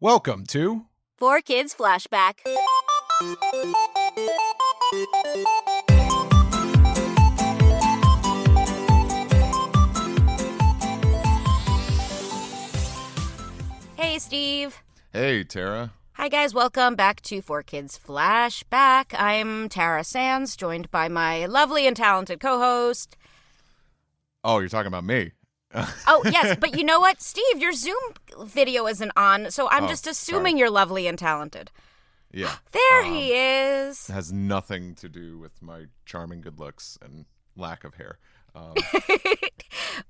Welcome to 4Kids Flashback. Hey, Steve. Hey, Tara. Hi, guys. Welcome back to 4Kids Flashback. I'm Tara Sands, joined by my lovely and talented co-host. Oh, you're talking about me. Oh, yes, but you know what, Steve? Your Zoom video isn't on, so I'm just assuming you're lovely and talented. Yeah. There he is. It has nothing to do with my charming good looks and lack of hair.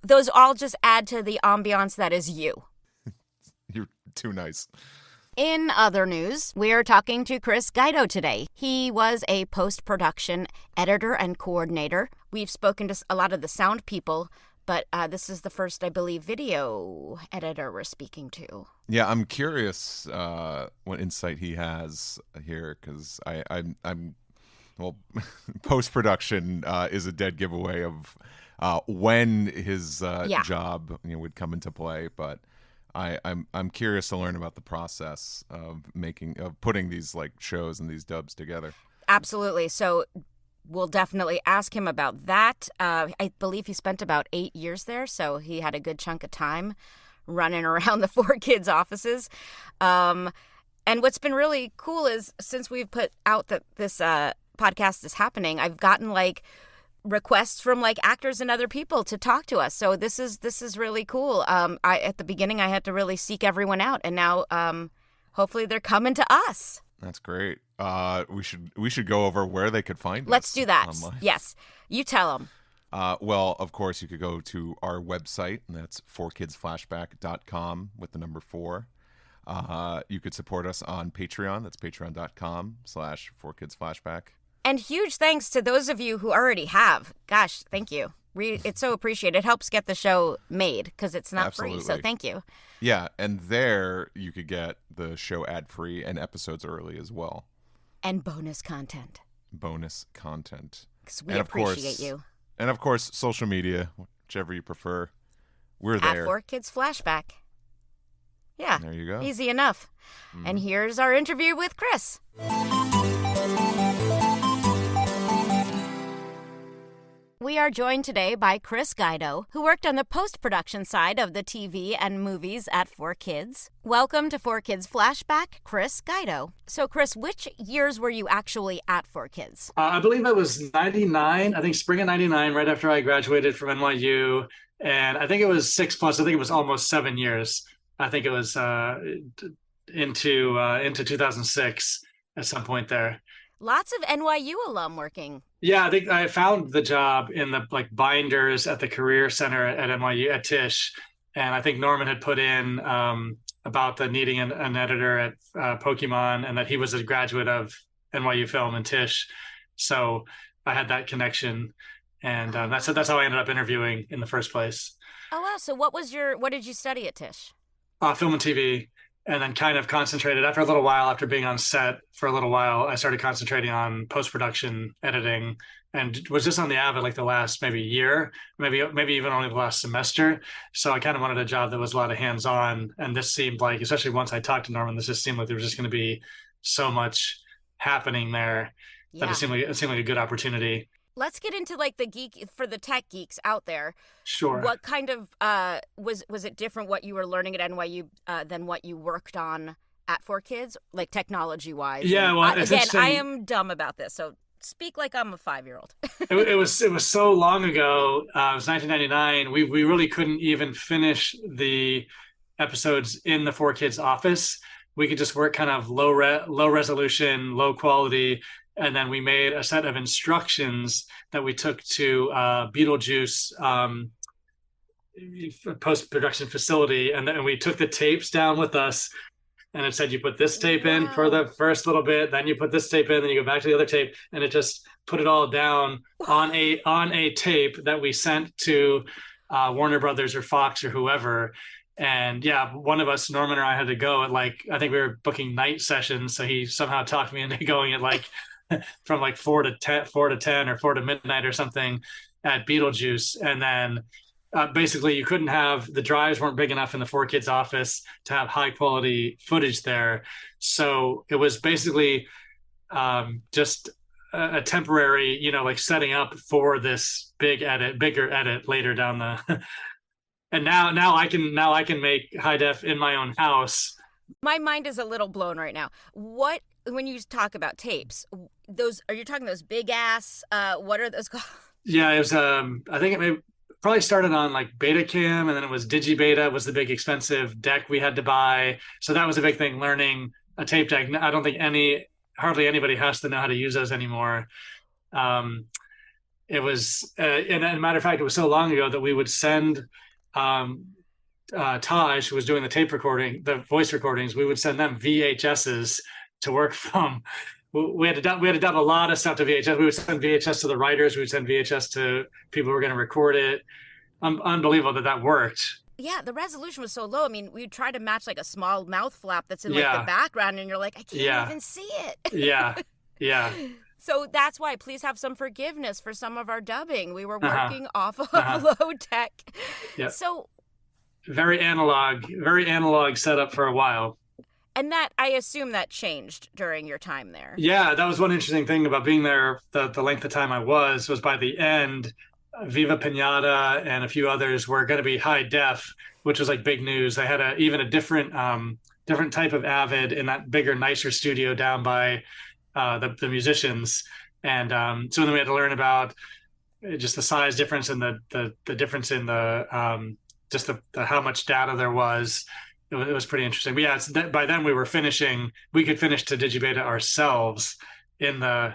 Those all just add to the ambiance that is you. You're too nice. In other news, we're talking to Chris Guido today. He was a post-production editor and coordinator. We've spoken to a lot of the sound people, but this is the first, I believe, video editor we're speaking to. Yeah, I'm curious what insight he has here, because I'm post-production is a dead giveaway of when his job would come into play, but I'm curious to learn about the process of putting these like shows and these dubs together. Absolutely. So we'll definitely ask him about that. I believe he spent about 8 years there, so he had a good chunk of time running around the 4Kids offices. And what's been really cool is since we've put out that this podcast is happening, I've gotten like requests from like actors and other people to talk to us. So this is really cool. At the beginning I had to really seek everyone out, and now hopefully they're coming to us. That's great. We should go over where they could find us. Let's do that. Online. Yes. You tell them. Well, of course, you could go to our website, and that's 4kidsflashback.com with the number 4. You could support us on Patreon. That's patreon.com/4kidsflashback. And huge thanks to those of you who already have. Gosh, thank you. It's so appreciated. It helps get the show made because it's not free. So thank you. Yeah, and there you could get the show ad-free and episodes early as well. And bonus content. Bonus content. Because we appreciate you. And of course, social media, whichever you prefer. We're there. At 4Kids Flashback. Yeah. There you go. Easy enough. And here's our interview with Chris. We are joined today by Chris Guido, who worked on the post-production side of the TV and movies at 4Kids. Welcome to 4Kids Flashback, Chris Guido. So, Chris, which years were you actually at 4Kids? I believe it was 99, I think spring of 99, right after I graduated from NYU. And I think it was 6+, I think it was almost 7 years. I think it was into 2006 at some point there. Lots of NYU alum working. Yeah, I think I found the job in the like binders at the Career Center at NYU at Tisch, and I think Norman had put in about the needing an editor at Pokémon, and that he was a graduate of NYU Film and Tisch, so I had that connection, and that's how I ended up interviewing in the first place. Oh wow! So what did you study at Tisch? Film and TV. And then kind of concentrated after a little while, after being on set for a little while, I started concentrating on post-production editing, and was just on the Avid like the last maybe year, maybe even only the last semester. So I kind of wanted a job that was a lot of hands-on. And this seemed like, especially once I talked to Norman, this just seemed like there was just going to be so much happening there that it seemed like a good opportunity. Let's get into like the tech geeks out there. Sure. What kind of was it different what you were learning at NYU than what you worked on at 4Kids, like technology wise? Yeah. Well, again, I am dumb about this, so speak like I'm a 5-year-old. it was so long ago. It was 1999. We really couldn't even finish the episodes in the 4Kids office. We could just work kind of low resolution, low quality. And then we made a set of instructions that we took to Beetlejuice post-production facility. And then we took the tapes down with us, and it said, you put this tape in for the first little bit, then you put this tape in, then you go back to the other tape. And it just put it all down on a tape that we sent to Warner Brothers or Fox or whoever. And yeah, one of us, Norman or I, had to go at I think we were booking night sessions. So he somehow talked me into going at from 4 to 10 or 4 to midnight or something at Beetlejuice. And then basically you couldn't have, the drives weren't big enough in the 4Kids office to have high quality footage there. So it was basically just a temporary, like setting up for this bigger edit later down the. And now I can make high def in my own house. My mind is a little blown right now. When you talk about tapes, are you talking those big ass? What are those called? Yeah, it was. I think it probably started on like Betacam, and then it was Digibeta was the big expensive deck we had to buy. So that was a big thing. Learning a tape deck. I don't think hardly anybody has to know how to use those anymore. It was, and as a matter of fact, it was so long ago that we would send Taj, who was doing the voice recordings, we would send them VHSs to work from. We had done a lot of stuff to VHS. We would send VHS to the writers. We would send VHS to people who were going to record it. Unbelievable that worked. Yeah, the resolution was so low. I mean, we would try to match like a small mouth flap that's in like the background, and you're like, I can't even see it. Yeah. So that's why, please have some forgiveness for some of our dubbing. We were working off of low tech. Yep. So very analog setup for a while. And that, I assume that changed during your time there. Yeah, that was one interesting thing about being there. The length of time I was by the end, Viva Piñata and a few others were going to be high def, which was like big news. They had even a different type of Avid in that bigger, nicer studio down by the musicians. And so then we had to learn about just the size difference and the difference in the just the how much data there was. It was pretty interesting. But yeah, by then we could finish to Digibeta ourselves in the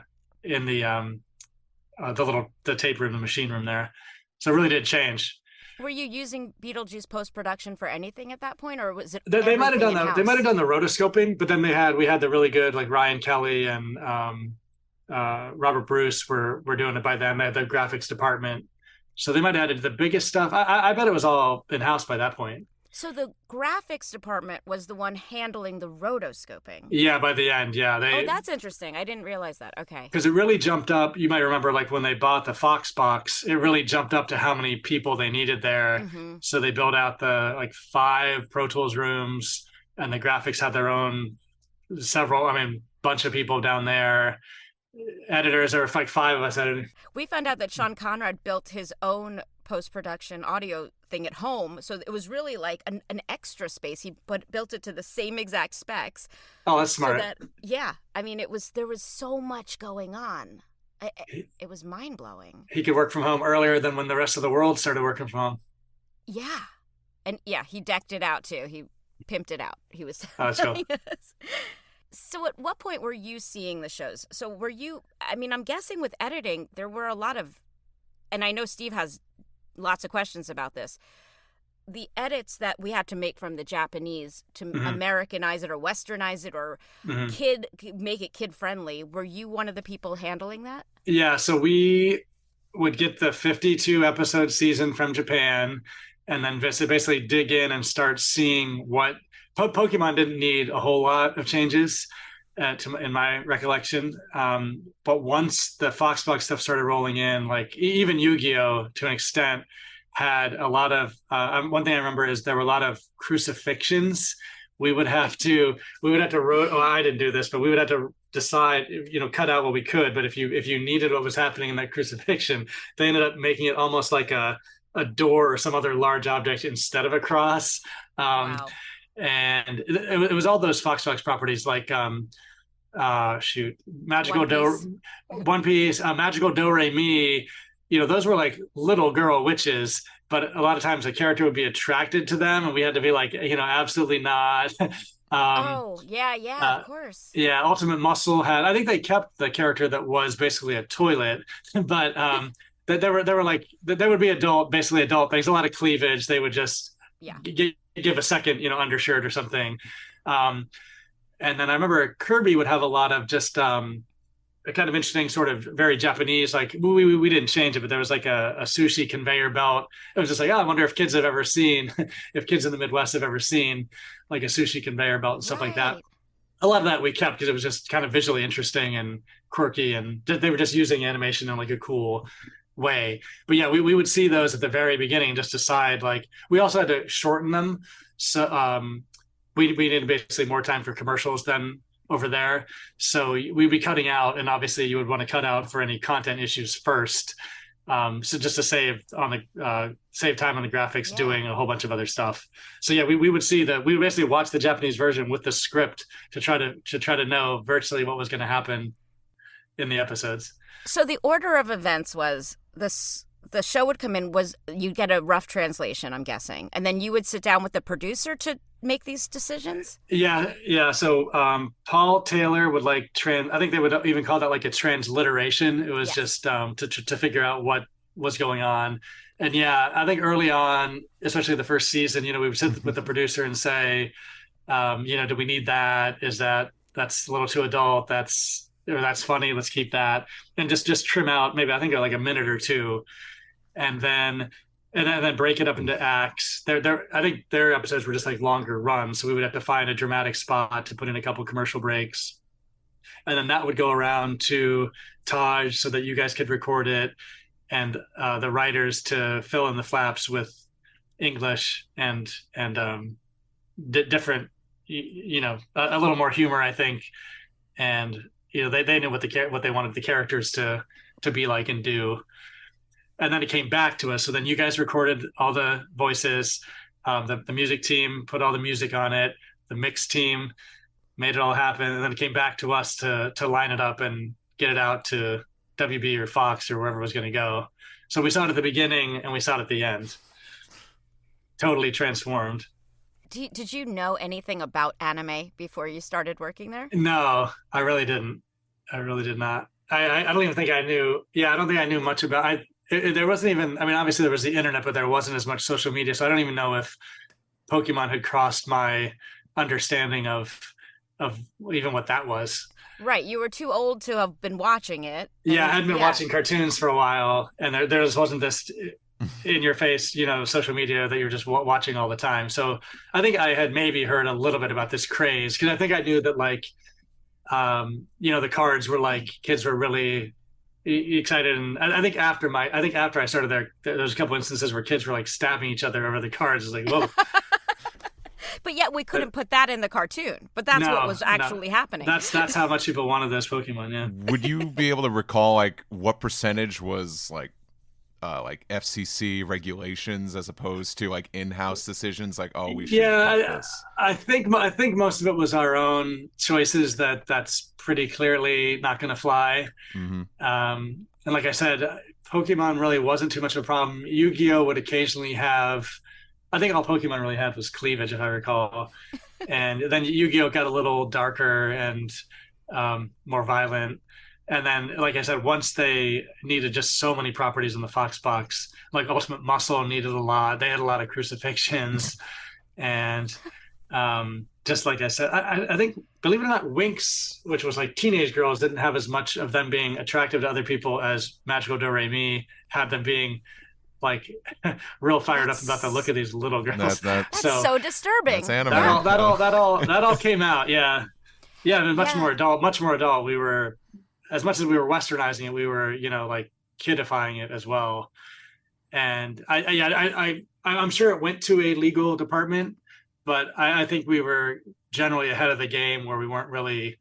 tape room, the machine room there. So it really did change. Were you using Beetlejuice post-production for anything at that point, or was it? They might have done that. They might have done the rotoscoping, but then we had the really good, like Ryan Kelly and Robert Bruce were doing it by then. They had the graphics department, so they might have added the biggest stuff. I bet it was all in house by that point. So the graphics department was the one handling the rotoscoping. Yeah, by the end, yeah. Oh, that's interesting. I didn't realize that. Okay. Because it really jumped up. You might remember, like when they bought the Fox box, it really jumped up to how many people they needed there. Mm-hmm. So they built out the 5 Pro Tools rooms, and the graphics had their own bunch of people down there. Editors, there were like 5 of us editing. We found out that Sean Conrad built his own post-production audio thing at home, so it was really like an extra space. He built it to the same exact specs. Oh, that's smart. I mean, there was so much going on. It was mind-blowing. He could work from home earlier than when the rest of the world started working from home. Yeah. And yeah, he decked it out too. He pimped it out. He was that's cool. So at what point were you seeing the shows? So I'm guessing with editing, there were a lot of, and I know Steve has lots of questions about this, the edits that we had to make from the Japanese to Americanize it or Westernize it or make it kid-friendly. Were you one of the people handling that? Yeah, so we would get the 52-episode season from Japan and then basically dig in and start seeing what Pokemon didn't need a whole lot of changes in my recollection. But once the Foxbox stuff started rolling in, like even Yu-gi-Oh! To an extent had a lot of, one thing I remember is there were a lot of crucifixions. We would have to I didn't do this, but we would have to decide, cut out what we could. But if you needed what was happening in that crucifixion, they ended up making it almost like a door or some other large object instead of a cross. Wow. And it was all those Foxbox properties like One Piece, Magical Do Re Mi. Those were like little girl witches, but a lot of times the character would be attracted to them, and we had to be like, absolutely not. Of course. Yeah, Ultimate Muscle I think they kept the character that was basically a toilet, but they would be basically adult things. A lot of cleavage. They would just give a second, undershirt or something. And then I remember Kirby would have a lot of just a kind of interesting sort of very Japanese, like we didn't change it, but there was like a sushi conveyor belt. It was just like, I wonder if kids in the Midwest have ever seen like a sushi conveyor belt and stuff like that. A lot of that we kept because it was just kind of visually interesting and quirky, and they were just using animation in like a cool way. But yeah, we would see those at the very beginning, just decide, like, we also had to shorten them. So we needed basically more time for commercials than over there. So we'd be cutting out, and obviously you would want to cut out for any content issues first. So just to save time on the graphics, doing a whole bunch of other stuff. So yeah, we would basically watch the Japanese version with the script to try to know virtually what was going to happen in the episodes. So the order of events was the show would come in, you'd get a rough translation, I'm guessing, and then you would sit down with the producer to make these decisions? Yeah. So Paul Taylor would I think they would even call that like a transliteration. It was just to figure out what was going on. And yeah, I think early on, especially the first season, we would sit with the producer and say, do we need that? That's a little too adult. That's funny. Let's keep that. And just trim out maybe, I think, like a minute or two. And then break it up into acts. I think their episodes were just like longer runs, so we would have to find a dramatic spot to put in a couple commercial breaks, and then that would go around to Taj so that you guys could record it, and the writers to fill in the flaps with English and different, a little more humor, I think, and they knew what they wanted the characters to be like and do. And then it came back to us. So then you guys recorded all the voices. The music team put all the music on it. The mix team made it all happen. And then it came back to us to line it up and get it out to WB or Fox or wherever it was going to go. So we saw it at the beginning and we saw it at the end. Totally transformed. Did you know anything about anime before you started working there? No, I really didn't. I really did not. I don't even think I knew. Yeah, I don't think I knew much about there wasn't even, obviously there was the internet, but there wasn't as much social media. So I don't even know if Pokemon had crossed my understanding of even what that was. Right. You were too old to have been watching it. Yeah, I had been watching cartoons for a while, and there just wasn't this in your face, social media that you're just watching all the time. So I think I had maybe heard a little bit about this craze, because I think I knew that the cards were like, kids were really excited. And I think after I started there was a couple instances where kids were like stabbing each other over the cards. It's like, whoa. But yet we couldn't put that in the cartoon. But that's what was actually happening. That's how much people wanted those Pokemon. Yeah. Would you be able to recall like what percentage was like FCC regulations as opposed to like in-house decisions? Like, oh, we should. Yeah, I think most of it was our own choices. That's pretty clearly not going to fly. Mm-hmm. And like I said, Pokemon really wasn't too much of a problem. Yu-gi-Oh would occasionally have. I think all Pokemon really had was cleavage, if I recall. And then Yu-gi-Oh got a little darker and more violent. And then, like I said, once they needed just so many properties in the Fox box, like Ultimate Muscle needed a lot. They had a lot of crucifixions. And just like I said, I think, believe it or not, Winx, which was like teenage girls, didn't have as much of them being attractive to other people as Magical Do-Re-Mi had them being like real fired up about the look of these little girls. That's so disturbing. That's anime. That all came out. Yeah. Much more adult. We were, as much as we were westernizing it, we were, like kidifying it as well. And I'm sure it went to a legal department, but I think we were generally ahead of the game where we weren't really.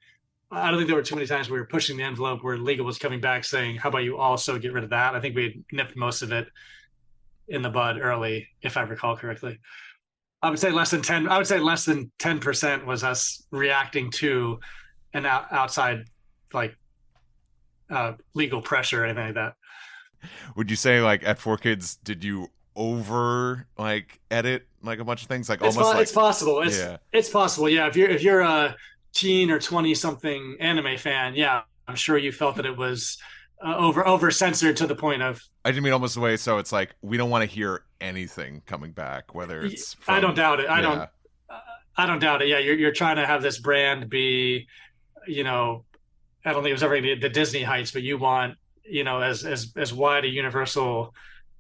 I don't think there were too many times we were pushing the envelope where legal was coming back saying, "How about you also get rid of that?" I think we nipped most of it in the bud early, if I recall correctly. I would say less than 10% was us reacting to an outside legal pressure or anything like that. Would you say like at 4Kids, did you over edit like a bunch of things? It's possible. It's possible. Yeah. If you're a teen or 20 something anime fan, yeah, I'm sure you felt that it was over censored to the point of. I didn't mean almost the way. So it's like we don't want to hear anything coming back, whether it's. I don't doubt it. I don't doubt it. Yeah, you're trying to have this brand be, I don't think it was ever the Disney heights, but you want, as wide a universal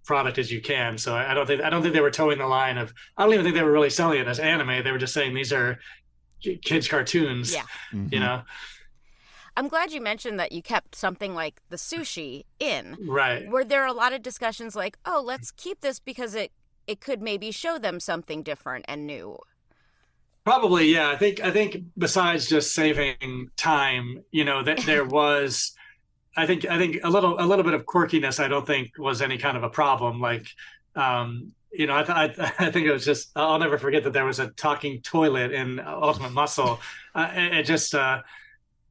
product as you can. So I don't think they were towing the line of. I don't even think they were really selling it as anime. They were just saying these are kids' cartoons. Yeah. Mm-hmm. I'm glad you mentioned that you kept something like the sushi in. Right. Were there a lot of discussions like, oh, let's keep this because it could maybe show them something different and new? Probably, yeah. I think besides just saving time, that there was, I think a little bit of quirkiness. I don't think was any kind of a problem. Like, I think it was just, I'll never forget that there was a talking toilet in Ultimate Muscle. It just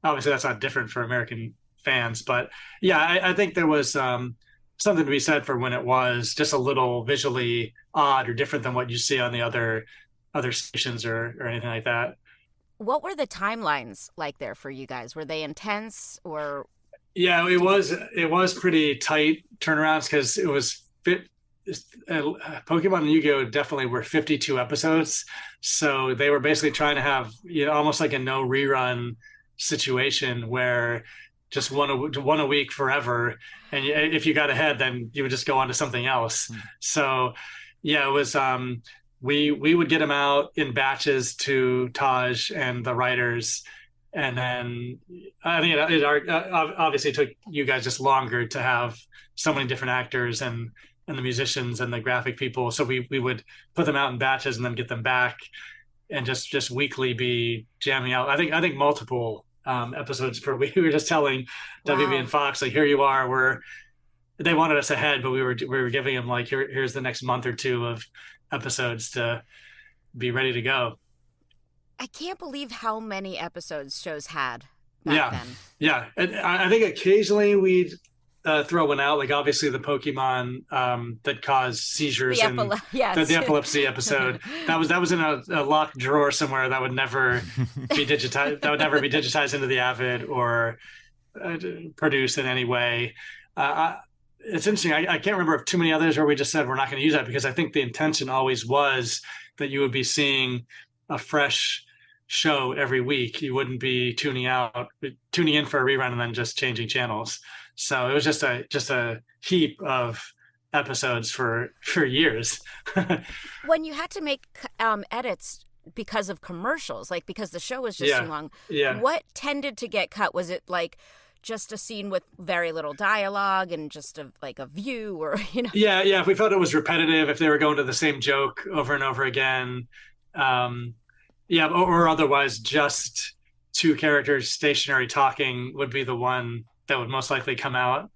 obviously that's not different for American fans, but yeah, I think there was something to be said for when it was just a little visually odd or different than what you see on the other stations or anything like that. What were the timelines like there for you guys? Were they intense or? Yeah, it was pretty tight turnarounds because it was Pokemon and Yu-gi-Oh definitely were 52 episodes, so they were basically trying to have almost like a no rerun situation where just one a week forever, and if you got ahead, then you would just go on to something else. So yeah, it was. We would get them out in batches to Taj and the writers, and then I think it obviously took you guys just longer to have so many different actors and the musicians and the graphic people. So we would put them out in batches and then get them back, and just weekly be jamming out. I think multiple episodes per week. We were just telling WB and Fox, like, here you are. They wanted us ahead, but we were giving them like, here's the next month or two of episodes to be ready to go. I can't believe how many episodes shows had back then. Yeah. And I think occasionally we'd throw one out, like obviously the Pokemon that caused seizures the epilepsy episode. That was in a locked drawer somewhere that would never be digitized. That would never be digitized into the Avid or produced in any way. It's interesting. I can't remember of too many others where we just said we're not going to use that, because I think the intention always was that you would be seeing a fresh show every week. You wouldn't be tuning in for a rerun and then just changing channels. So it was just a heap of episodes for years. When you had to make edits because of commercials, like because the show was just too long, what tended to get cut? Was it like just a scene with very little dialogue and just a view, or Yeah. If we felt it was repetitive, if they were going to the same joke over and over again, or otherwise just two characters stationary talking would be the one that would most likely come out.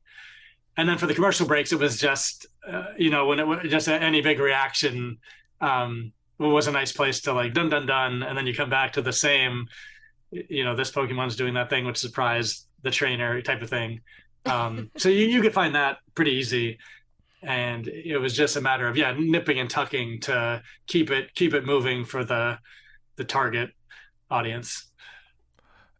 And then for the commercial breaks, it was just when it was just any big reaction, it was a nice place to like dun dun dun, and then you come back to the same, this Pokemon's doing that thing which surprised the trainer type of thing. So you could find that pretty easy, and it was just a matter of nipping and tucking to keep it moving for the target audience.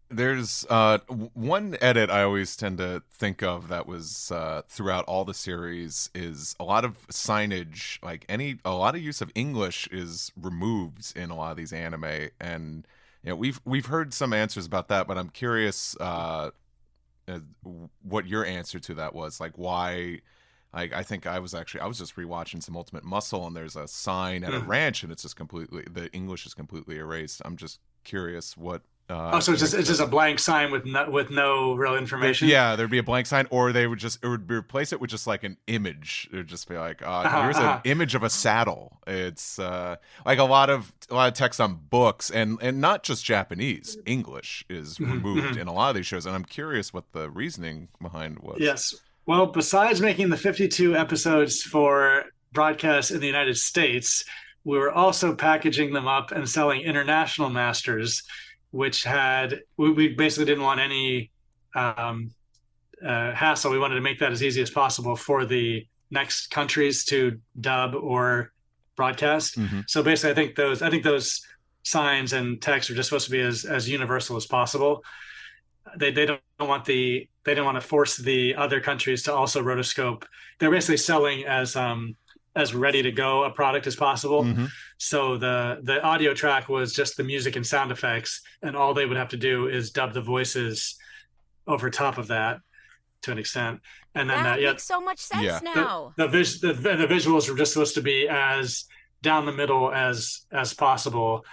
There's one edit I always tend to think of that was throughout all the series is a lot of signage, like a lot of use of English is removed in a lot of these anime, and we've heard some answers about that, but I'm curious what your answer to that was, like why. I think I was just rewatching some Ultimate Muscle, and there's a sign at a ranch, and it's just the English is completely erased. I'm just curious what. So it's just a blank sign with no real information. Yeah, there'd be a blank sign, or it would replace it with just like an image. It would just be like, here's an image of a saddle. It's like a lot of text on books, and not just Japanese. English is removed in a lot of these shows, and I'm curious what the reasoning behind was. Yes. Well, besides making the 52 episodes for broadcast in the United States, we were also packaging them up and selling international masters, which we basically didn't want any hassle. We wanted to make that as easy as possible for the next countries to dub or broadcast. So basically, I think those signs and text are just supposed to be as universal as possible. They didn't want to force the other countries to also rotoscope. They're basically selling as ready to go a product as possible. So the audio track was just the music and sound effects, and all they would have to do is dub the voices over top of that to an extent. And then that makes so much sense now. The visuals were just supposed to be as down the middle as possible.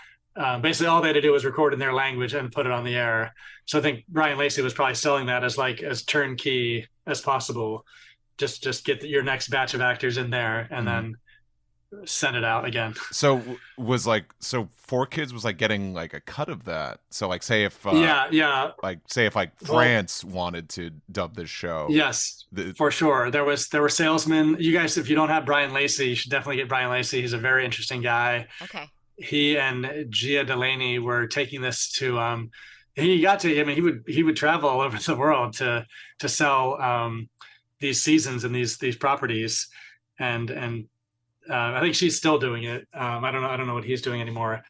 basically all they had to do was record in their language and put it on the air. So I think Brian Lacey was probably selling that as turnkey as possible. Just get your next batch of actors in there and then send it out again. So 4Kids was like getting like a cut of that. So like say if France wanted to dub this show. Yes, for sure. There were salesmen. You guys, if you don't have Brian Lacey, you should definitely get Brian Lacey. He's a very interesting guy. Okay. He and Gia Delaney were taking this to he would travel all over the world to sell these seasons and these properties, and I think she's still doing it. I don't know what he's doing anymore,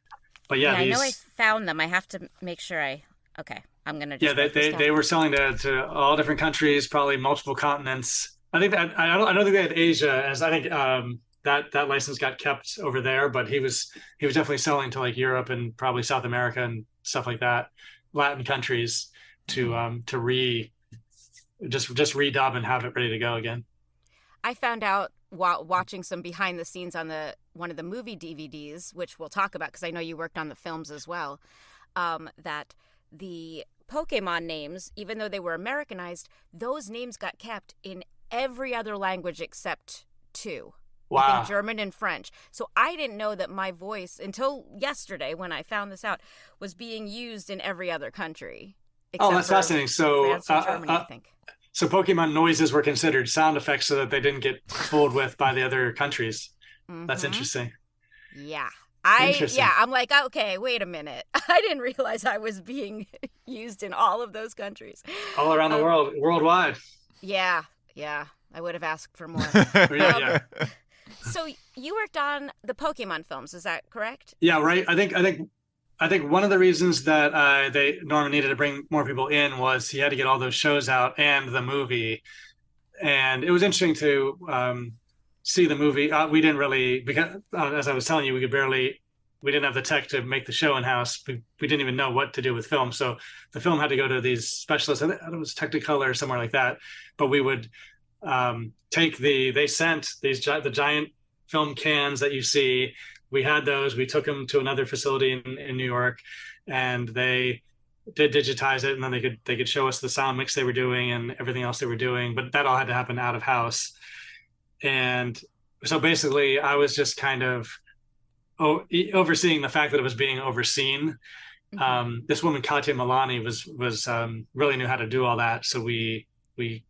but yeah, I know I found them. I have to make sure I'm gonna just they were selling to all different countries, probably multiple continents. I think that I don't think they had Asia, as I think that license got kept over there, but he was definitely selling to like Europe and probably South America and stuff like that, Latin countries to just redub and have it ready to go again. I found out while watching some behind the scenes on one of the movie DVDs, which we'll talk about because I know you worked on the films as well, that the Pokemon names, even though they were Americanized, those names got kept in every other language except two. Wow. I think German and French. So I didn't know that my voice, until yesterday when I found this out, was being used in every other country. Oh, that's fascinating. So France and Germany, I think. So Pokemon noises were considered sound effects so that they didn't get fooled with by the other countries. Mm-hmm. That's interesting. Yeah. I'm like, okay, wait a minute. I didn't realize I was being used in all of those countries. All around the world, worldwide. Yeah. I would have asked for more. Yeah. So you worked on the Pokemon films, is that correct? Yeah, right. I think one of the reasons that Norman needed to bring more people in was he had to get all those shows out and the movie. And it was interesting to see the movie. We didn't really, because as I was telling you, we didn't have the tech to make the show in-house. We didn't even know what to do with film. So the film had to go to these specialists. I think it was Technicolor or somewhere like that. But we would they sent the giant film cans that you see. We had those. We took them to another facility in New York, and they did digitize it, and then they could show us the sound mix they were doing and everything else they were doing. But that all had to happen out of house. And so basically, I was just kind of overseeing the fact that it was being overseen. Mm-hmm. This woman, Katya Milani, was really knew how to do all that. So we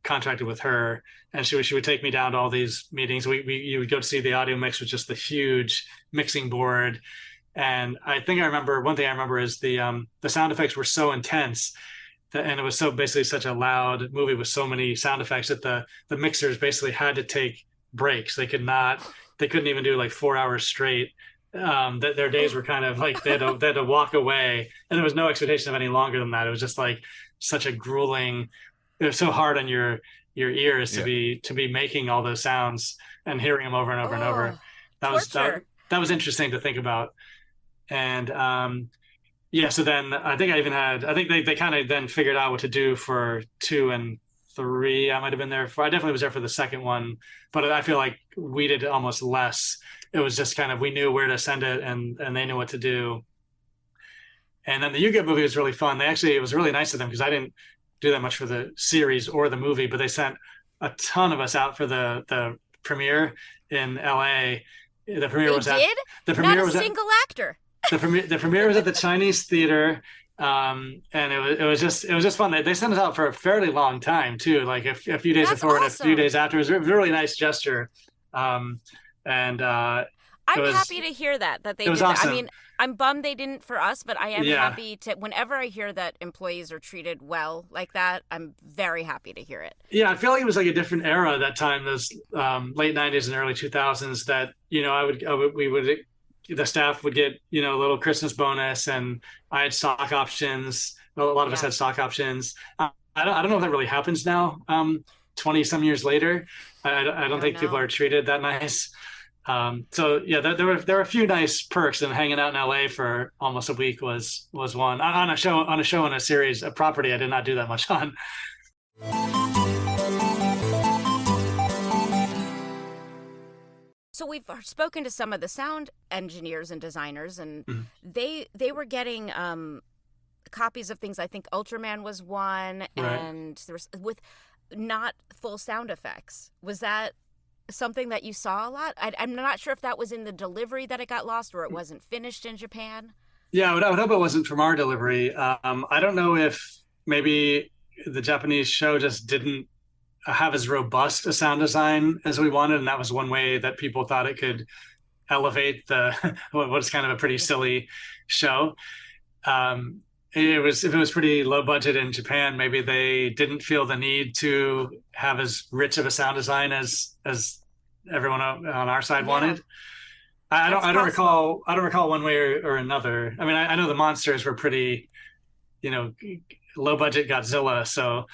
contracted with her, and she would take me down to all these meetings. You would go to see the audio mix with just the huge mixing board. And one thing I remember is the sound effects were so intense and it was so basically such a loud movie with so many sound effects that the mixers basically had to take breaks. They couldn't even do like 4 hours straight. Their days were kind of like they had to walk away, and there was no expectation of any longer than that. It was just like such a grueling. It was so hard on your ears to be making all those sounds and hearing them over and over and over. That was interesting to think about. And so then I think they kind of then figured out what to do for 2 and 3. I might have been there I definitely was there for the second one, but I feel like we did almost less. It was just kind of, we knew where to send it and they knew what to do. And then the Yu-Gi-Oh movie was really fun. It was really nice of them because I didn't do that much for the series or the movie, but they sent a ton of us out for the premiere in LA. The premiere was a single actor. The premiere was at the Chinese theater, and it was just fun. They sent us out for a fairly long time too, like a few days before and a few days after. It was a really nice gesture, I'm happy to hear that they did awesome. That. I mean, I'm bummed they didn't for us, but I am happy to. Whenever I hear that employees are treated well like that, I'm very happy to hear it. Yeah, I feel like it was like a different era at that time, those late '90s and early 2000s. That the staff would get a little Christmas bonus, and I had stock options. A lot of us had stock options. I don't know if that really happens now. 20 some years later, I don't think people are treated that nice. There were a few nice perks, and hanging out in LA for almost a week was one. On a show in a series, a property I did not do that much on. So we've spoken to some of the sound engineers and designers, and they were getting copies of things. I think Ultraman was one, and there was with not full sound effects. Was that something that you saw a lot? I'm not sure if that was in the delivery that it got lost or it wasn't finished in Japan. Yeah, I would hope it wasn't from our delivery. I don't know if maybe the Japanese show just didn't have as robust a sound design as we wanted, and that was one way that people thought it could elevate the what's kind of a pretty silly show. If it was pretty low budget in Japan, maybe they didn't feel the need to have as rich of a sound design as everyone on our side wanted. I don't recall one way or another. I mean, I know the monsters were pretty, low budget Godzilla. So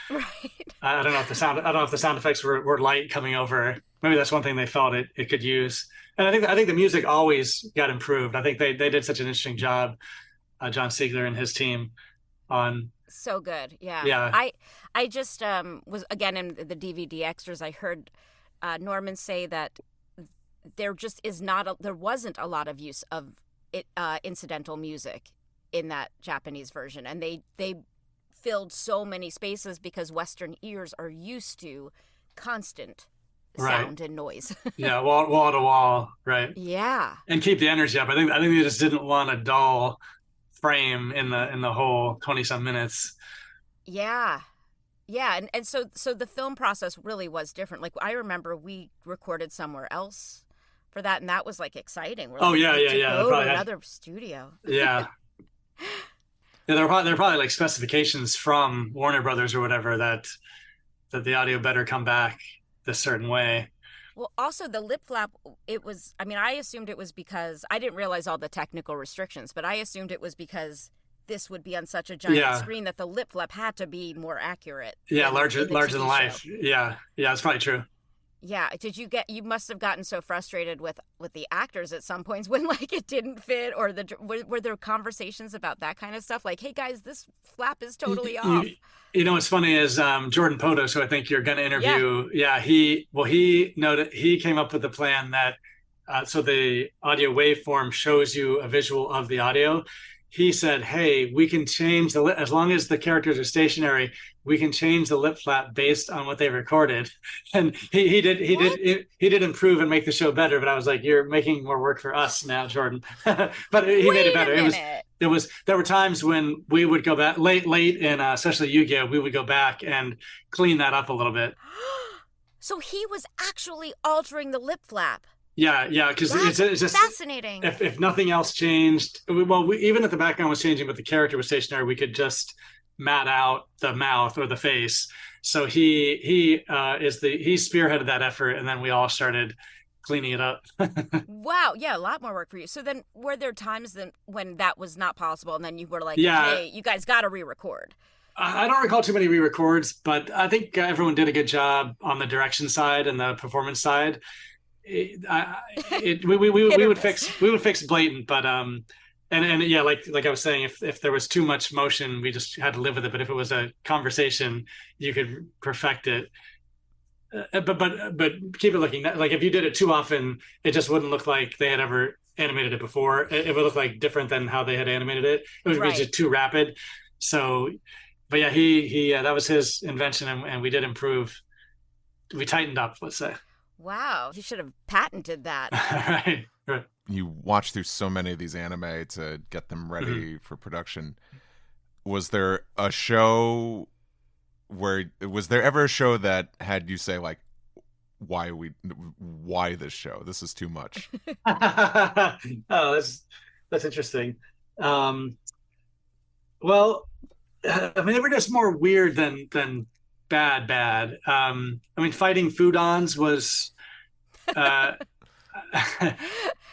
I don't know if the sound effects were light coming over. Maybe that's one thing they felt it could use. And I think the music always got improved. I think they did such an interesting job, John Siegler and his team, on. So good. Yeah. Yeah. I just was, again, in the DVD extras, I heard Norman say that there wasn't a lot of use of incidental music in that Japanese version, and they filled so many spaces because Western ears are used to constant sound and noise. Yeah, wall to wall, right? Yeah, and keep the energy up. I think they just didn't want a dull frame in the whole 20-some minutes. Yeah. And so the film process really was different. Like, I remember we recorded somewhere else for that, and that was like exciting. We're like, go to another studio. Yeah. Yeah, there are probably like specifications from Warner Brothers or whatever that the audio better come back this certain way. Well, also the lip flap, I assumed it was because I didn't realize all the technical restrictions, but I assumed it was because this would be on such a giant screen that the lip flap had to be more accurate. Yeah, larger than life. Yeah, it's probably true. Yeah, you must have gotten so frustrated with the actors at some points when like it didn't fit, or were there conversations about that kind of stuff? Like, hey guys, this flap is totally off. What's funny is Jordan Potos, who I think you're going to interview. Yeah, he came up with the plan that so the audio waveform shows you a visual of the audio. He said, hey, we can change as long as the characters are stationary, we can change the lip flap based on what they recorded. And he did improve and make the show better. But I was like, you're making more work for us now, Jordan. But he made it better. There were times when we would go back late in especially Yu-gi-Oh, we would go back and clean that up a little bit. So he was actually altering the lip flap. Yeah, because it's just fascinating. If nothing else changed, even if the background was changing, but the character was stationary, we could just mat out the mouth or the face. So he spearheaded that effort, and then we all started cleaning it up. Wow, yeah, a lot more work for you. So then, were there times when that was not possible, and then you were like, hey, you guys got to re-record? I don't recall too many re-records, but I think everyone did a good job on the direction side and the performance side. We would fix blatant, but and yeah, like I was saying, if there was too much motion, we just had to live with it. But if it was a conversation, you could perfect it. But keep it looking like if you did it too often, it just wouldn't look like they had ever animated it before. It would look like different than how they had animated it. It would be just too rapid. So, but yeah, he that was his invention, and we did improve. We tightened up, let's say. Wow, you should have patented that. Right. You watch through so many of these anime to get them ready for production. Was there ever a show that had you say like, why this show? This is too much. Oh, that's interesting. Well, I mean, they were just more weird than bad. Fighting Foodons was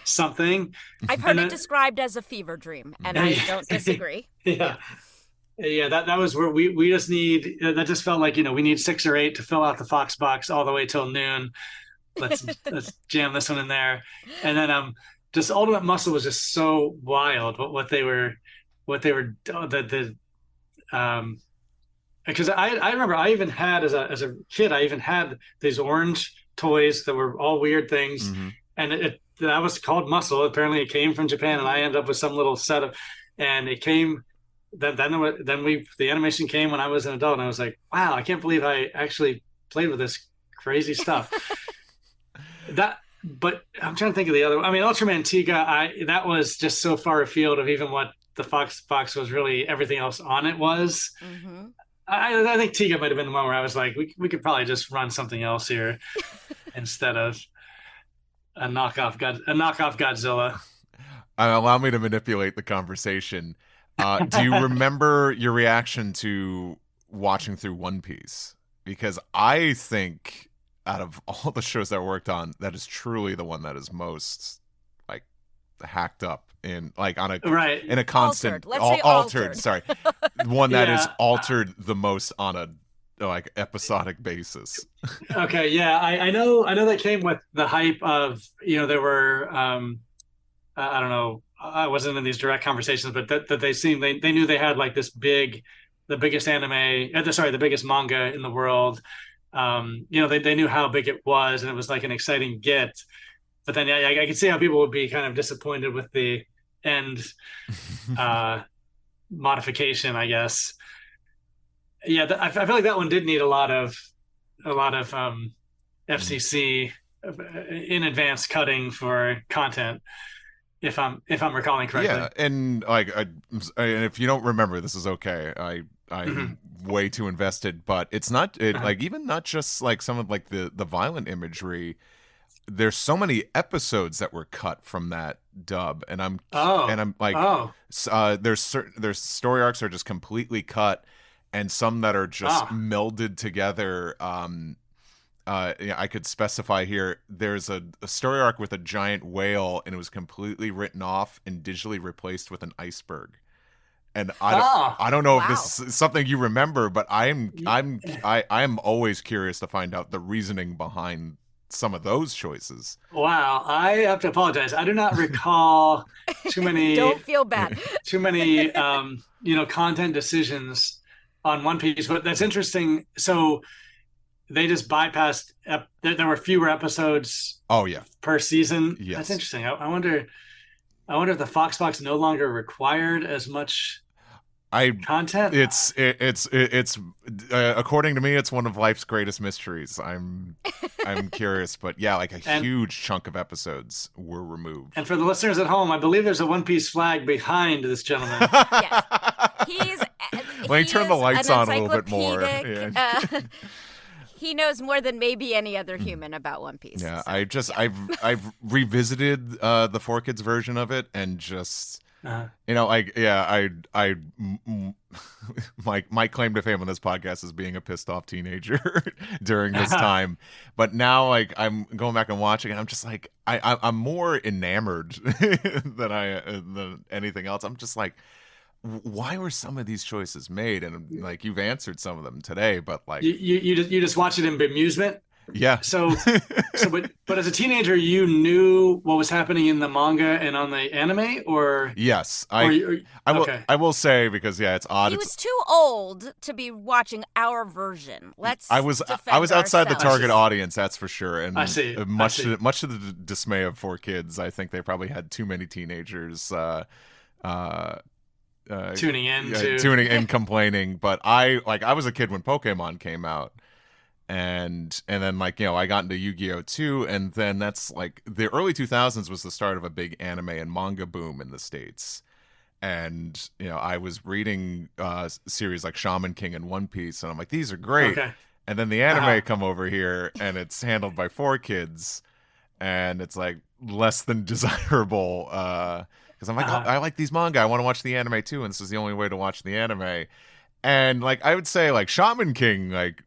something. I've heard it described as a fever dream, and I don't disagree. Yeah, that was where we just need, that just felt like, we need 6 or 8 to fill out the Fox box all the way till noon. Let's jam this one in there. And then just Ultimate Muscle was just so wild what they were because I remember I even had as a kid, I even had these orange toys that were all weird things. and that was called Muscle. Apparently, it came from Japan, and I ended up with some little set of, and it came. Then the animation came when I was an adult, and I was like, wow, I can't believe I actually played with this crazy stuff. But I'm trying to think of the other. I mean, Ultraman Tiga, that was just so far afield of even what the Fox was really everything else on it was. Mm-hmm. I think Tiga might have been the one where I was like, we could probably just run something else here instead of a knockoff Godzilla. Allow me to manipulate the conversation. Do you remember your reaction to watching through One Piece? Because I think out of all the shows that I worked on, that is truly the one that is most like hacked up in like on a in a constant altered. Sorry, one that is altered the most on a like episodic basis. Okay, yeah, I know that came with the hype of there were I don't know. I wasn't in these direct conversations, but that they knew they had like the biggest the biggest manga in the world. They knew how big it was, and it was like an exciting get. But then I could see how people would be kind of disappointed with the end modification, I guess. Yeah, I feel like that one did need a lot of FCC in advance cutting for content. If I'm recalling correctly. Yeah, and like, and if you don't remember, this is okay. I'm way too invested, but it's not like even not just like some of like the violent imagery. There's so many episodes that were cut from that dub, and I'm like, there's story arcs are just completely cut, and some that are just melded together. I could specify here. There's a story arc with a giant whale, and it was completely written off and digitally replaced with an iceberg. And I don't know if this is something you remember, but I'm always curious to find out the reasoning behind some of those choices. Wow, I have to apologize. I do not recall too many. Don't feel bad. Too many, content decisions on One Piece, but that's interesting. So they just bypassed. There were fewer episodes. Oh yeah, per season. Yes. That's interesting. I wonder if the Fox no longer required as much content. It's according to me, it's one of life's greatest mysteries. I'm curious, but yeah, like a huge chunk of episodes were removed. And for the listeners at home, I believe there's a One Piece flag behind this gentleman. Yes, let me turn the lights on a little bit more. Yeah. He knows more than maybe any other human about One Piece. Yeah, so, I've revisited the 4Kids version of it, and just my claim to fame on this podcast is being a pissed off teenager during this time. But now, like, I'm going back and watching, and I'm just like, I'm more enamored than anything else. I'm just like, why were some of these choices made? And like, you've answered some of them today, but like you just watch it in bemusement. Yeah. But as a teenager, you knew what was happening in the manga and on the anime, or yes, I will say, because it's odd. He was too old to be watching our version. I was outside the target audience, that's for sure. And I see. Much to the dismay of 4Kids, I think they probably had too many teenagers tuning in complaining. But I was a kid when Pokemon came out, and then I got into Yu-gi-Oh too, and then that's like the early 2000s was the start of a big anime and manga boom in the States. And I was reading series like Shaman King and One Piece, and I'm like, these are great. Okay. And then the anime come over here, and it's handled by 4Kids, and it's like less than desirable, because I'm like, I like these manga, I want to watch the anime too, and this is the only way to watch the anime. And like, I would say, like, Shaman King, like,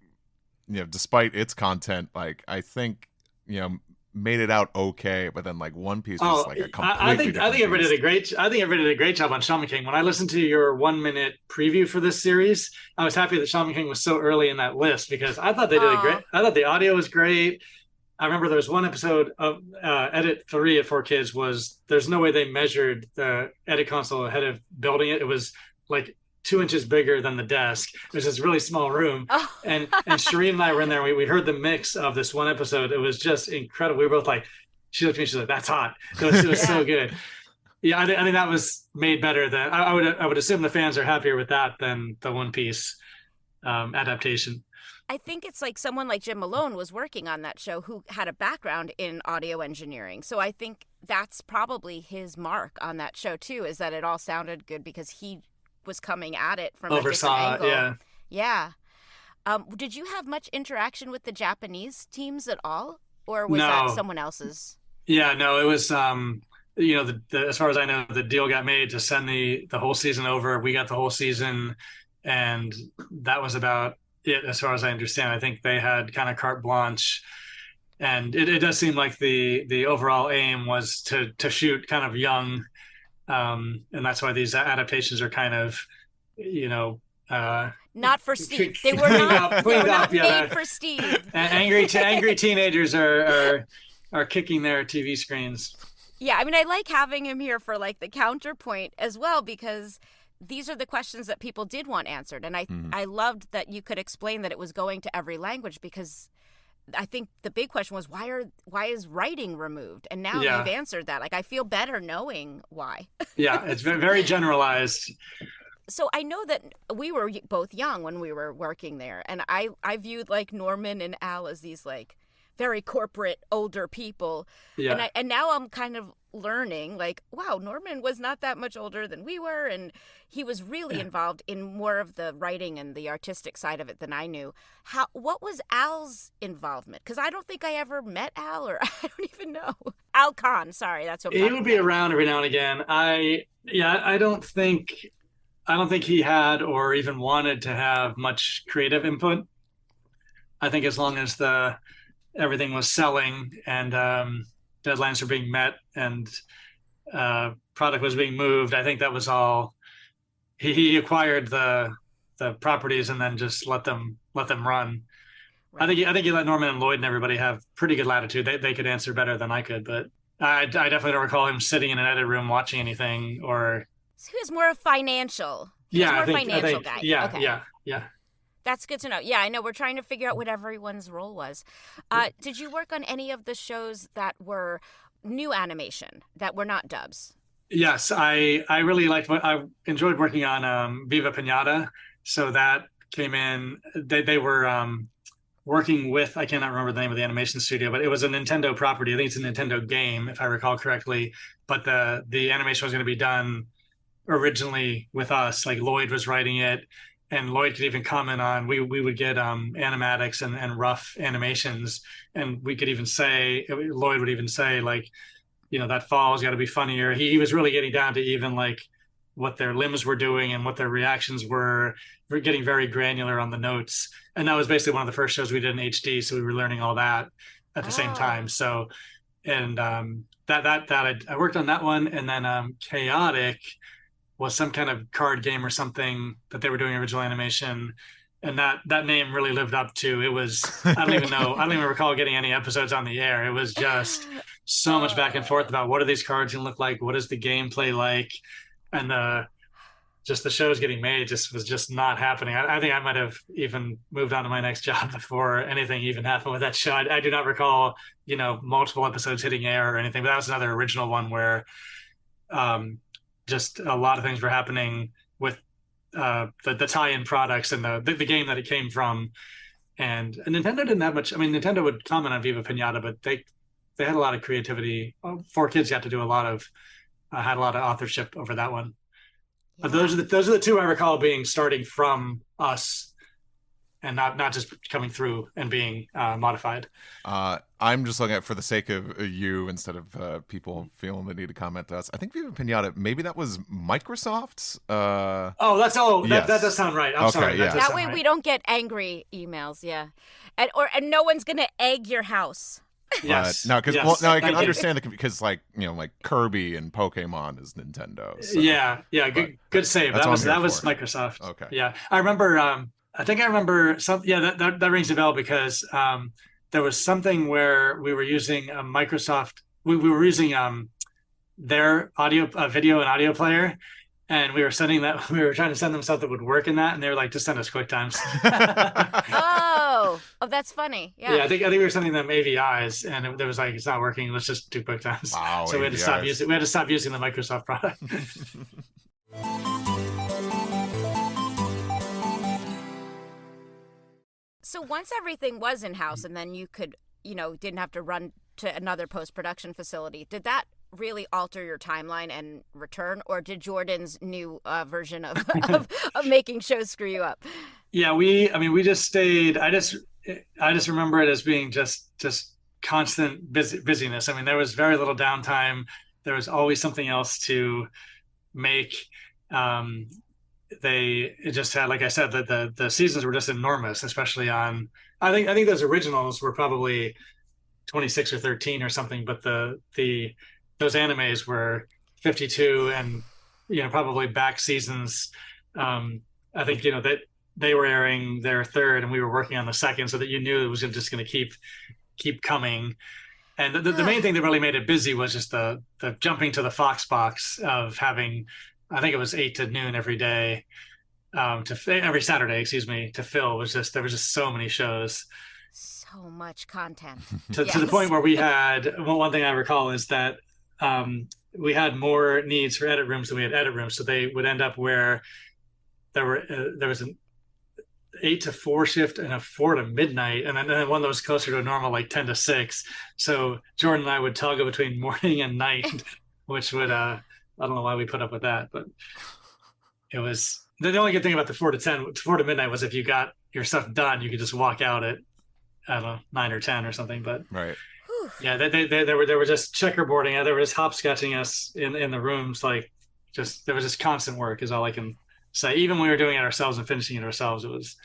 despite its content, like, I think made it out okay, but then like One Piece was like a completely I think everybody did a great job on Shaman King. When I listened to your 1-minute preview for this series, I was happy that Shaman King was so early in that list, because I thought they did great. I thought the audio was great. I remember there was one episode of Edit 3 at 4Kids was, there's no way they measured the edit console ahead of building it. It was like 2 inches bigger than the desk. It was this really small room. And Shireen and I were in there. We heard the mix of this one episode. It was just incredible. We were both like, she looked at me, she's like, that's hot. It was so good. Yeah, I think that was made better than I would assume the fans are happier with that than the One Piece adaptation. I think it's like someone like Jim Malone was working on that show who had a background in audio engineering. So I think that's probably his mark on that show too, is that it all sounded good because he was coming at it from a different angle. Yeah. Did you have much interaction with the Japanese teams at all? Or was that someone else's? Yeah, no, it was, as far as I know, the deal got made to send the whole season over. We got the whole season, and that was about it as far as I understand. I think they had kind of carte blanche, and it does seem like the overall aim was to shoot kind of young, and that's why these adaptations are kind of, not for Steve. They were not made for Steve. Angry teenagers are kicking their TV screens. Yeah, I mean, I like having him here for like the counterpoint as well, because these are the questions that people did want answered. And I loved that you could explain that it was going to every language, because I think the big question was, why is writing removed? And now you've answered that. Like, I feel better knowing why. Yeah, it's very generalized. So I know that we were both young when we were working there. And I viewed like Norman and Al as these like very corporate older people. Yeah. And now I'm kind of learning like, wow, Norman was not that much older than we were. And he was really involved in more of the writing and the artistic side of it than I knew. What was Al's involvement? Because I don't think I ever met Al, or I don't even know. Al Khan, sorry, that's what he would be around every now and again. I don't think he had or even wanted to have much creative input. I think as long as everything was selling and deadlines were being met and product was being moved, I think that was all. He acquired the properties and then just let them run. Right. I think he let Norman and Lloyd and everybody have pretty good latitude. They could answer better than I could, but I definitely don't recall him sitting in an edit room watching anything or. So he was more of financial. Financial guy. Yeah, okay. Yeah. That's good to know. Yeah, I know. We're trying to figure out what everyone's role was. Did you work on any of the shows that were new animation, that were not dubs? Yes, I really I enjoyed working on Viva Piñata. So that came in, they were working with, I cannot remember the name of the animation studio, but it was a Nintendo property. I think it's a Nintendo game, if I recall correctly. But the animation was going to be done originally with us. Like Lloyd was writing it, and Lloyd could even comment on, we would get animatics and rough animations, and we could even say, Lloyd would even say like, that fall's got to be funnier. He was really getting down to even like what their limbs were doing and what their reactions were. We're getting very granular on the notes, and that was basically one of the first shows we did in HD, so we were learning all that at the same time. So, and that I worked on that one, and then Chaotic was some kind of card game or something that they were doing original animation. And that name really lived up to, it was, I don't even recall getting any episodes on the air. It was just so much back and forth about what are these cards going to look like? What is the gameplay like? And the shows getting made was just not happening. I think I might have even moved on to my next job before anything even happened with that show. I do not recall, multiple episodes hitting air or anything, but that was another original one where, just a lot of things were happening with the tie-in products and the game that it came from. And Nintendo didn't have much. I mean, Nintendo would comment on Viva Piñata, but they had a lot of creativity. 4Kids got to do had a lot of authorship over that one. Yeah. Those are the two I recall starting from us, and not just coming through and being modified. I'm just looking at, for the sake of you, instead of people feeling the need to comment to us, I think Viva Piñata, maybe that was Microsoft's. That does sound right. I'm sorry. Yeah. That way we don't get angry emails, yeah. And no one's going to egg your house. Yes. No, because I can understand it, because like Kirby and Pokémon is Nintendo. So. Yeah. Good save. That was Microsoft. Okay. Yeah, I remember. I think I remember some. Yeah, that rings a bell, because there was something where we were using Microsoft. We were using their video and audio player, and we were trying to send them stuff that would work in that, and they were like, just send us QuickTimes. Oh, Oh, that's funny. Yeah, Yeah. I think we were sending them AVIs, and it was like, it's not working. Let's just do QuickTimes. Wow, so we had to stop AVIs. using the Microsoft product. So once everything was in house, and then you could, didn't have to run to another post-production facility, did that really alter your timeline and return, or did Jordan's new version of making shows screw you up? Yeah, we just stayed. I just remember it as being just constant busyness. I mean, there was very little downtime. There was always something else to make. It just had, like I said, the seasons were just enormous, especially on. I think those originals were probably 26 or 13 or something, but those animes were 52, and probably back seasons. I think that they were airing their third and we were working on the second, so that you knew it was just going to keep coming. And the main thing that really made it busy was just the jumping to the Fox box of having, I think it was 8 to noon every day, every Saturday, to fill. There was just so many shows. So much content. To the point where we had, one thing I recall is that we had more needs for edit rooms than we had edit rooms. So they would end up where there was an 8 to 4 shift and a 4 to midnight, and then one that was closer to a normal, like 10 to 6. So Jordan and I would toggle between morning and night, which would I don't know why we put up with that, but it was the only good thing about the 4 to midnight was if you got your stuff done, you could just walk out at, I don't know, 9 or 10 or something. But right. Yeah, they were just checkerboarding. They were just hopscotching us in the rooms. Like, there was just constant work is all I can say. Even when we were doing it ourselves and finishing it ourselves, it was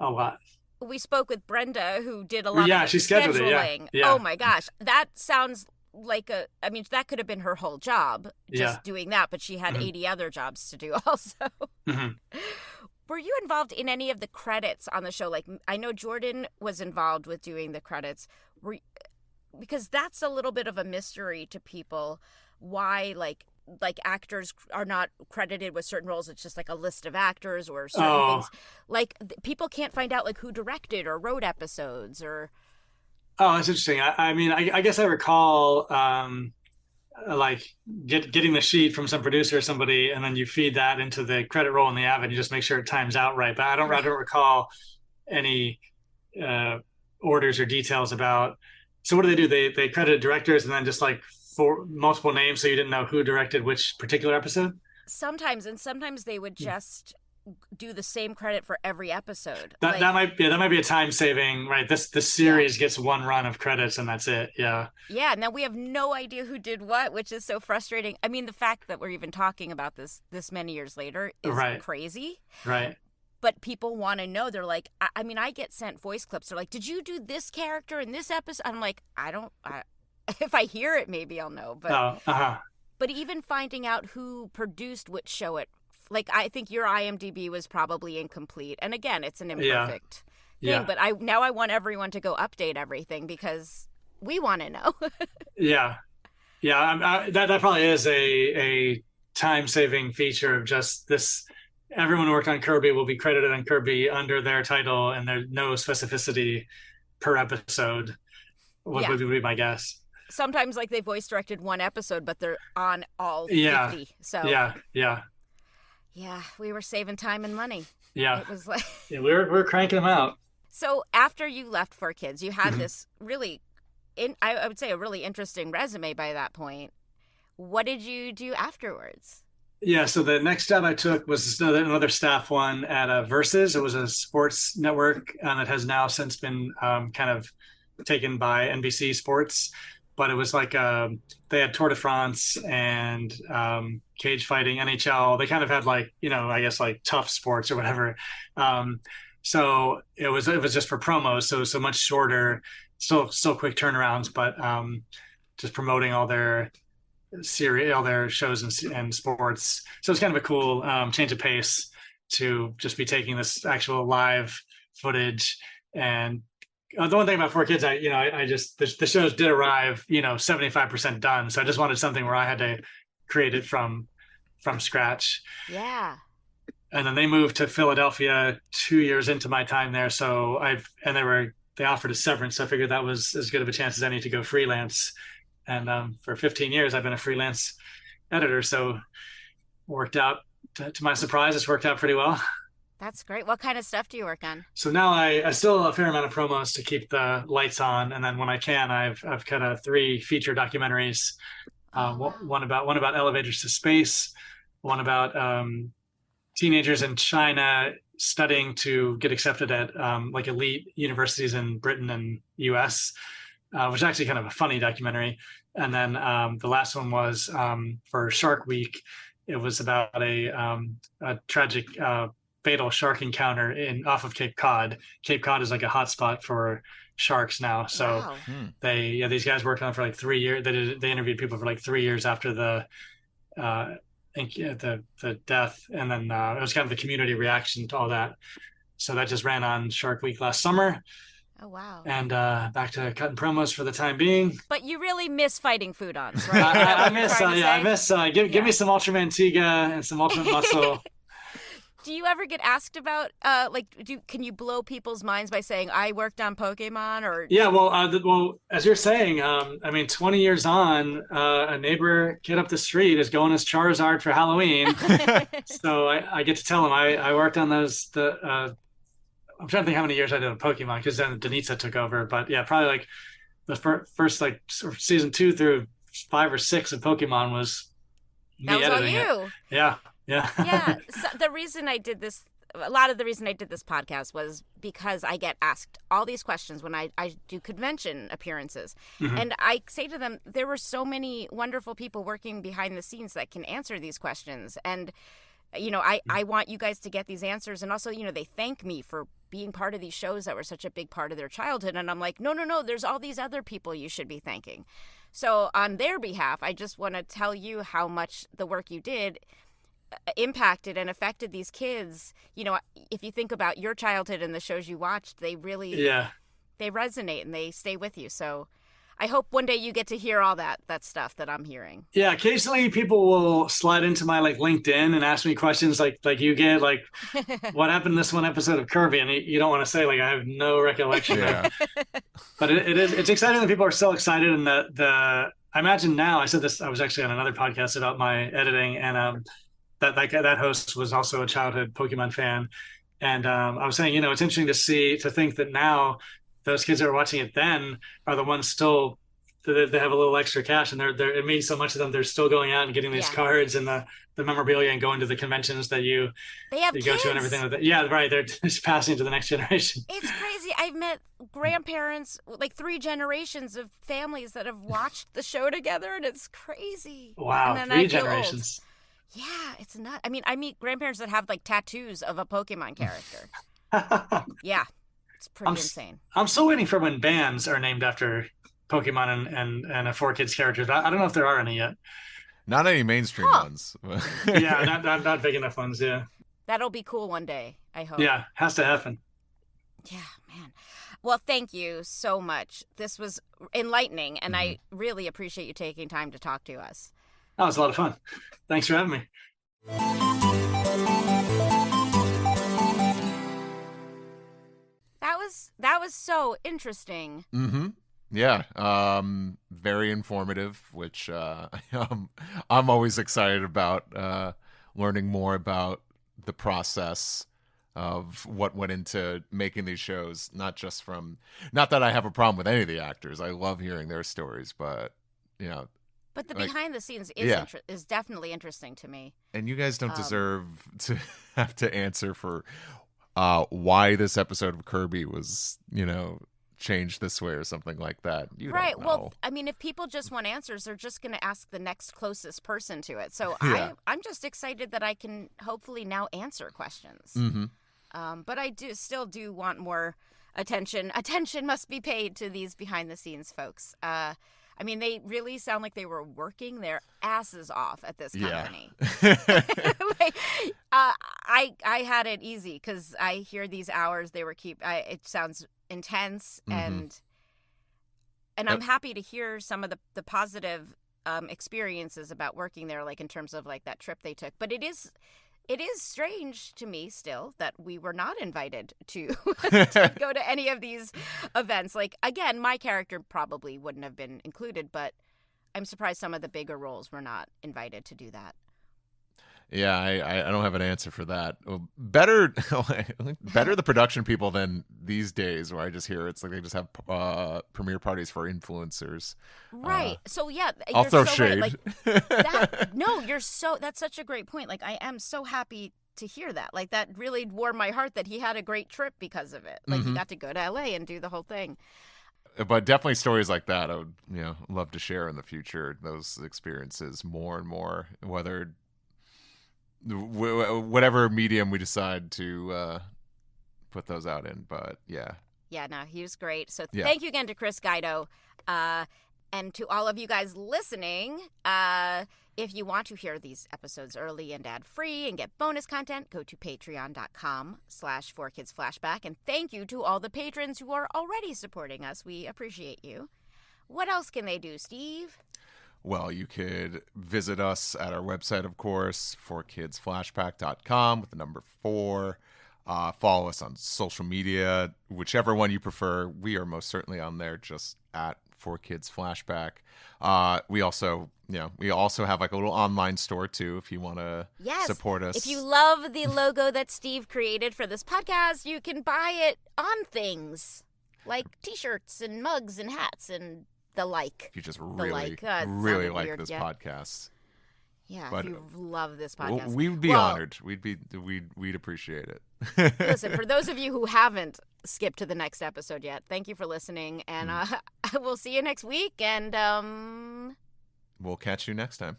a lot. We spoke with Brenda, who did a lot of she scheduled scheduling. Yeah. Oh my gosh, that sounds like that could have been her whole job, just doing that, but she had 80 other jobs to do also. Were you involved in any of the credits on the show? Like, I know Jordan was involved with doing the credits. Because that's a little bit of a mystery to people, why like actors are not credited with certain roles. It's just like a list of actors or certain things. Like, people can't find out like who directed or wrote episodes or. Oh, that's interesting. I guess I recall like getting the sheet from some producer or somebody, and then you feed that into the credit roll in the app, and you just make sure it times out right. But I don't recall any orders or details about. So what do? They credited directors and then just like for multiple names, so you didn't know who directed which particular episode? Sometimes they would just do the same credit for every episode. That might be a time saving, right? This series gets one run of credits and that's it. Yeah. Yeah. Now we have no idea who did what, which is so frustrating. I mean, the fact that we're even talking about this many years later is crazy. Right. But people want to know. They're like, I get sent voice clips. They're like, did you do this character in this episode? I'm like, if I hear it, maybe I'll know. But but even finding out who produced which show like, I think your IMDb was probably incomplete. And again, it's an imperfect thing. But I want everyone to go update everything because we want to know. Yeah. That probably is a time-saving feature of just this. Everyone who worked on Kirby will be credited on Kirby under their title, and there's no specificity per episode. Would be my guess. Sometimes, like, they voice directed one episode, but they're on all 50. So yeah, we were saving time and money. Yeah, it was like we were cranking them out. So after you left 4Kids, you had this really, I would say, a really interesting resume by that point. What did you do afterwards? Yeah, so the next job I took was another staff one at Versus. It was a sports network that has now since been kind of taken by NBC Sports. But it was like they had Tour de France and cage fighting, NHL. They kind of had like, I guess like tough sports or whatever. So it was just for promos, so much shorter, still quick turnarounds, but just promoting all their shows and sports. So it's kind of a cool change of pace to just be taking this actual live footage. And the one thing about 4Kids, I just the shows did arrive 75% done, so I just wanted something where I had to create it from scratch. Yeah. And then they moved to Philadelphia 2 years into my time there. So they offered a severance. So I figured that was as good of a chance as any to go freelance. And for 15 years, I've been a freelance editor. So worked out, to my surprise, it's worked out pretty well. That's great. What kind of stuff do you work on? So now I still a fair amount of promos to keep the lights on. And then when I can, I've kind of 3 feature documentaries. One about elevators to space, one about teenagers in China studying to get accepted at like elite universities in Britain and US, which is actually kind of a funny documentary. And then the last one was for Shark Week. It was about a tragic fatal shark encounter off of Cape Cod. Cape Cod is like a hotspot for sharks now. So wow. These guys worked on it for like 3 years. They interviewed people for like 3 years after the death, and then it was kind of the community reaction to all that. So that just ran on Shark Week last summer. Oh wow! And back to cutting promos for the time being. But you really miss fighting foodons, right? I miss. Give me some Ultra Mantiga and some Ultimate Muscle. Do you ever get asked about can you blow people's minds by saying I worked on Pokemon or? Yeah, well, as you're saying, 20 years on, a neighbor kid up the street is going as Charizard for Halloween. So I get to tell him I worked on those. I'm trying to think how many years I did on Pokemon because then Denitsa took over. But yeah, probably like the first like season 2 through 5 or 6 of Pokemon was me editing it. Yeah. Yeah. So the reason I did this, a lot of the reason I did this podcast was because I get asked all these questions when I do convention appearances. Mm-hmm. And I say to them, there were so many wonderful people working behind the scenes that can answer these questions. And, I want you guys to get these answers. And also, they thank me for being part of these shows that were such a big part of their childhood. And I'm like, no, there's all these other people you should be thanking. So on their behalf, I just want to tell you how much the work you did impacted and affected these kids. If you think about your childhood and the shows you watched, they really they resonate and they stay with you. So I hope one day you get to hear all that stuff that I'm hearing. Yeah, occasionally people will slide into my LinkedIn and ask me questions like you get, like what happened in this one episode of Kirby, and you don't want to say I have no recollection. Yeah. But it's exciting that people are so excited, and I imagine now, I said this, I was actually on another podcast about my editing, and that host was also a childhood Pokemon fan. And I was saying, it's interesting to think that now those kids that were watching it then are the ones still, they have a little extra cash, and it means so much to them. They're still going out and getting these cards and the memorabilia and going to the conventions that you go to and everything like that. Yeah, right. They're just passing to the next generation. It's crazy. I've met grandparents, like 3 generations of families that have watched the show together, and it's crazy. Wow, 3 generations. Yeah, it's not. I meet grandparents that have tattoos of a Pokemon character. Yeah, it's pretty insane. I'm still waiting for when bands are named after Pokemon and a 4Kids characters. I don't know if there are any yet. Not any mainstream ones. Yeah, not big enough ones. Yeah, that'll be cool one day, I hope. Yeah, has to happen. Yeah, man. Well, thank you so much. This was enlightening, and I really appreciate you taking time to talk to us. Oh, it's a lot of fun. Thanks for having me. That was so interesting. Mm-hmm. Yeah. Very informative, which I'm always excited about learning more about the process of what went into making these shows. Not that I have a problem with any of the actors. I love hearing their stories, but But the behind the scenes is definitely interesting to me. And you guys don't deserve to have to answer for why this episode of Kirby was, changed this way or something like that. You right. Don't know. Well, if people just want answers, they're just going to ask the next closest person to it. So I'm just excited that I can hopefully now answer questions. Mm-hmm. But I still do want more attention. Attention must be paid to these behind the scenes folks. They really sound like they were working their asses off at this company. Yeah. I had it easy because I hear these hours they were it sounds intense, and I'm happy to hear some of the positive experiences about working there, like in terms of that trip they took. But it is It is strange to me still that we were not invited to, to go to any of these events. Like, again, my character probably wouldn't have been included, but I'm surprised some of the bigger roles were not invited to do that. Yeah, I don't have an answer for that. Better the production people than these days, where I just hear it's like they just have premiere parties for influencers. Right. So yeah, I'll throw so shade. Right. Like, that's such a great point. Like, I am so happy to hear that. Like, that really warmed my heart that he had a great trip because of it. Like, he got to go to LA and do the whole thing. But definitely stories like that I would, love to share in the future. Those experiences more and more, whatever medium we decide to put those out in. But yeah, no, he was great. So thank you again to Chris Guido, and to all of you guys listening. If you want to hear these episodes early and ad-free and get bonus content, go to patreon.com/4Kids Flashback. And thank you to all the patrons who are already supporting us. We appreciate you. What else can they do, Steve? Well, you could visit us at our website, of course, 4kidsflashback.com with the number 4. Follow us on social media, whichever one you prefer. We are most certainly on there, just at 4Kids Flashback. We also have like a little online store too, if you want to support us. If you love the logo that Steve created for this podcast, you can buy it on things like T-shirts and mugs and hats and the like. If you just really like this podcast. Yeah, but if you love this podcast. We'd be honored. We'd appreciate it. Listen, for those of you who haven't skipped to the next episode yet, thank you for listening, and we'll see you next week, and we'll catch you next time.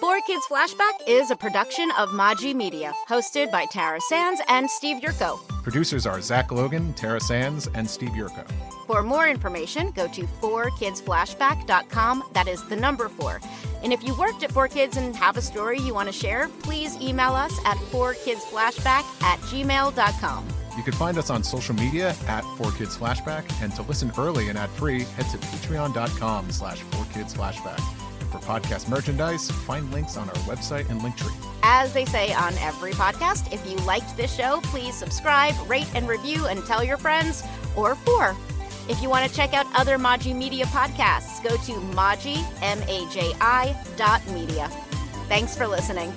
4Kids Flashback is a production of Maji Media, hosted by Tara Sands and Steve Yurko. Producers are Zach Logan, Tara Sands, and Steve Yurko. For more information, go to 4kidsflashback.com. That is the number 4. And if you worked at 4Kids and have a story you want to share, please email us at 4kidsflashback@gmail.com. You can find us on social media at 4Kids Flashback, and to listen early and ad-free, head to patreon.com/4kidsflashback. For podcast merchandise, find links on our website and Linktree. As they say on every podcast, if you liked this show, please subscribe, rate, and review, and tell your friends, or 4. If you want to check out other Maji Media podcasts, go to maji.media. Thanks for listening.